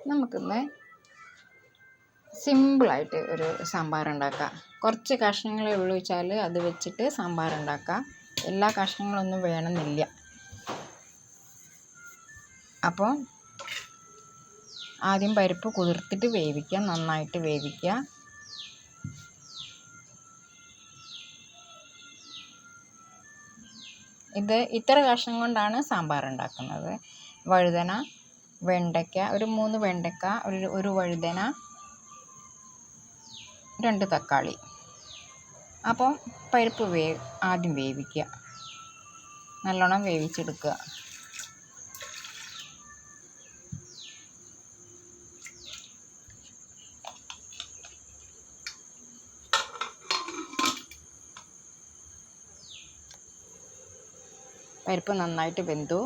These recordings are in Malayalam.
നമുക്കിന്ന് സിമ്പിളായിട്ട് ഒരു സാമ്പാർ ഉണ്ടാക്കാം. കുറച്ച് കഷ്ണങ്ങളെ ഉള്ളൂ വെച്ചാൽ അത് വെച്ചിട്ട് സാമ്പാർ ഉണ്ടാക്കാം. എല്ലാ കഷ്ണങ്ങളൊന്നും വേണമെന്നില്ല. അപ്പോൾ ആദ്യം പരിപ്പ് കുതിർത്തിട്ട് വേവിക്കുക, നന്നായിട്ട് വേവിക്കുക. ഇത് ഇത്ര കഷ്ണം കൊണ്ടാണ് സാമ്പാർ ഉണ്ടാക്കുന്നത്. വഴുതന, വെണ്ടയ്ക്ക, ഒരു 3 വെണ്ടയ്ക്ക, ഒരു വഴുതന, 2 തക്കാളി. അപ്പോൾ പരിപ്പ് ആദ്യം വേവിക്കുക, നല്ലോണം വേവിച്ചെടുക്കുക. പരിപ്പ് നന്നായിട്ട് വെന്തു.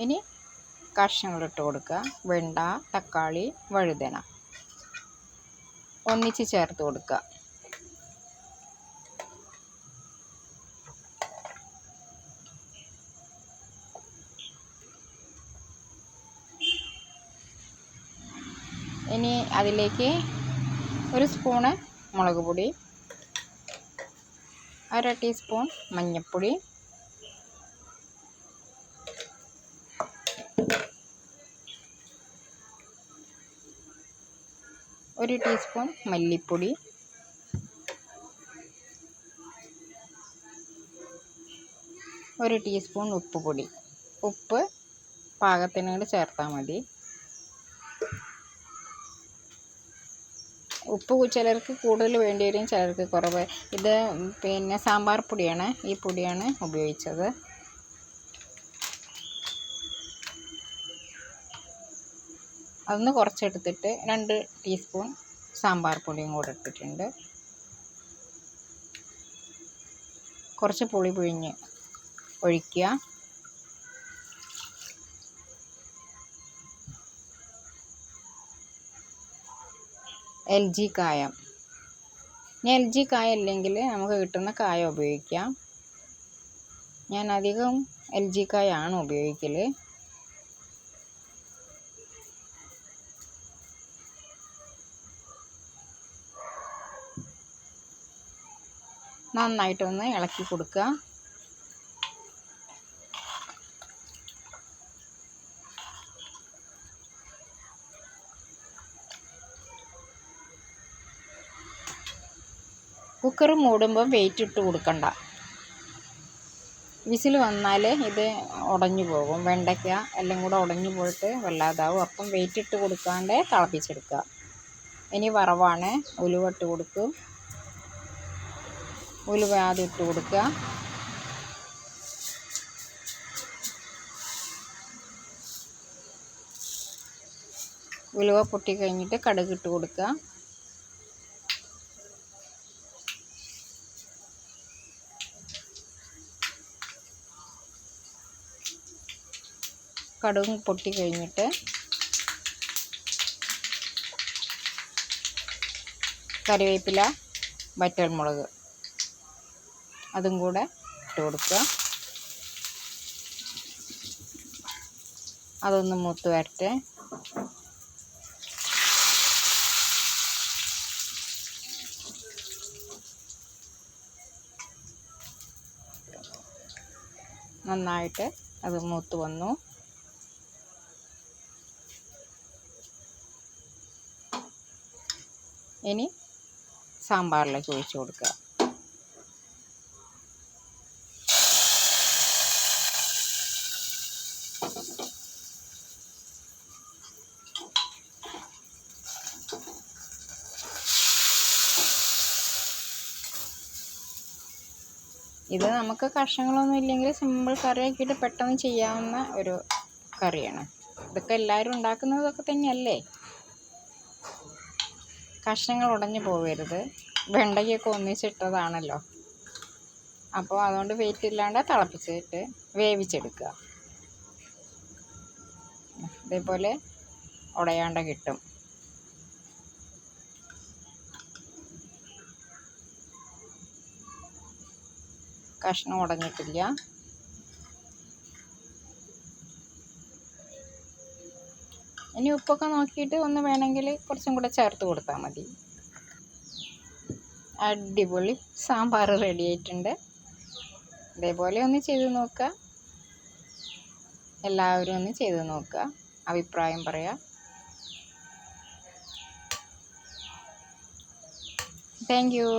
ഇനി കഷ്ണങ്ങളിട്ട് കൊടുക്കുക. വെണ്ട, തക്കാളി, വഴുതന ഒന്നിച്ച് ചേർത്ത് കൊടുക്കുക. ഇനി അതിലേക്ക് 1 സ്പൂണ് മുളക് പൊടി, 1/2 ടീസ്പൂൺ മഞ്ഞൾപ്പൊടി, 1 ടീസ്പൂൺ മല്ലിപ്പൊടി, 1 ടീസ്പൂൺ ഉപ്പുപൊടി. ഉപ്പ് പാകത്തിന് ചേർത്താൽ മതി. ഉപ്പ് ചിലർക്ക് കൂടുതൽ വേണ്ടി വരും, ചിലർക്ക് കുറവ്. ഇത് സാമ്പാർ പൊടിയാണ്, ഈ പൊടിയാണ് ഉപയോഗിച്ചത്. അതൊന്ന് കുറച്ചെടുത്തിട്ട് 2 ടീസ്പൂൺ സാമ്പാർ പൊടിയും കൂടെ ഇട്ടിട്ടുണ്ട്. കുറച്ച് പുളി പിഴിഞ്ഞ് ഒഴിക്കുക. LG കായം. ഇനി LG കായം ഇല്ലെങ്കിൽ നമുക്ക് കിട്ടുന്ന കായം ഉപയോഗിക്കാം. ഞാൻ അധികം LG കായാണ് ഉപയോഗിക്കൽ. നന്നായിട്ടൊന്ന് ഇളക്കി കൊടുക്കുക. കുക്കർ മൂടുമ്പോൾ വെയിറ്റ് ഇട്ട് കൊടുക്കണ്ട. വിസിൽ വന്നാൽ ഇത് ഉടഞ്ഞു പോകും. വെണ്ടയ്ക്ക എല്ലാം കൂടെ ഉടഞ്ഞു പോയിട്ട് വല്ലാതാവും. അപ്പം വെയിറ്റ് ഇട്ട് കൊടുക്കാണ്ട് തിളപ്പിച്ചെടുക്കുക. ഇനി വറവാണ്. ഉലുവ ഇട്ട് കൊടുക്കും. ഉലുവ ആദ്യം ഇട്ട് കൊടുക്കുക. ഉലുവ പൊട്ടി കഴിഞ്ഞിട്ട് കടുക് ഇട്ട് കൊടുക്കുക. കടുകും പൊട്ടി കഴിഞ്ഞിട്ട് കറിവേപ്പില, വറ്റൽമുളക് അതും കൂടെ ഇട്ട് കൊടുക്കുക. അതൊന്ന് മൂത്ത് വരട്ടെ. നന്നായിട്ട് അത് മൂത്ത് വന്നു. ഇനി സാമ്പാറിലേക്ക് ഒഴിച്ച് കൊടുക്കുക. ഇത് നമുക്ക് കഷ്ണങ്ങളൊന്നും ഇല്ലെങ്കിൽ സിമ്പിൾ കറിയാക്കിയിട്ട് പെട്ടെന്ന് ചെയ്യാവുന്ന ഒരു കറിയാണ്. ഇതൊക്കെ എല്ലാവരും ഉണ്ടാക്കുന്നതൊക്കെ തന്നെയല്ലേ. കഷ്ണങ്ങൾ ഉടഞ്ഞു പോകരുത്. വെണ്ടയ്ക്കൊക്കെ ഒന്നിച്ചിട്ടതാണല്ലോ. അപ്പോൾ അതുകൊണ്ട് വെയിറ്റ് ഇല്ലാണ്ട് തിളപ്പിച്ചിട്ട് വേവിച്ചെടുക്കുക. ഇതേപോലെ ഉടയാണ്ട് കിട്ടും. കഷ്ണം ഉടഞ്ഞിട്ടില്ല. ഇനി ഉപ്പൊക്കെ നോക്കിയിട്ട് ഒന്ന് വേണമെങ്കിൽ കുറച്ചും കൂടെ ചേർത്ത് കൊടുത്താൽ മതി. അടിപൊളി സാമ്പാർ റെഡി ആയിട്ടുണ്ട്. ഇതേപോലെ ഒന്ന് ചെയ്ത് നോക്കുക. എല്ലാവരും ഒന്ന് ചെയ്ത് നോക്കുക, അഭിപ്രായം പറയാം. Thank you.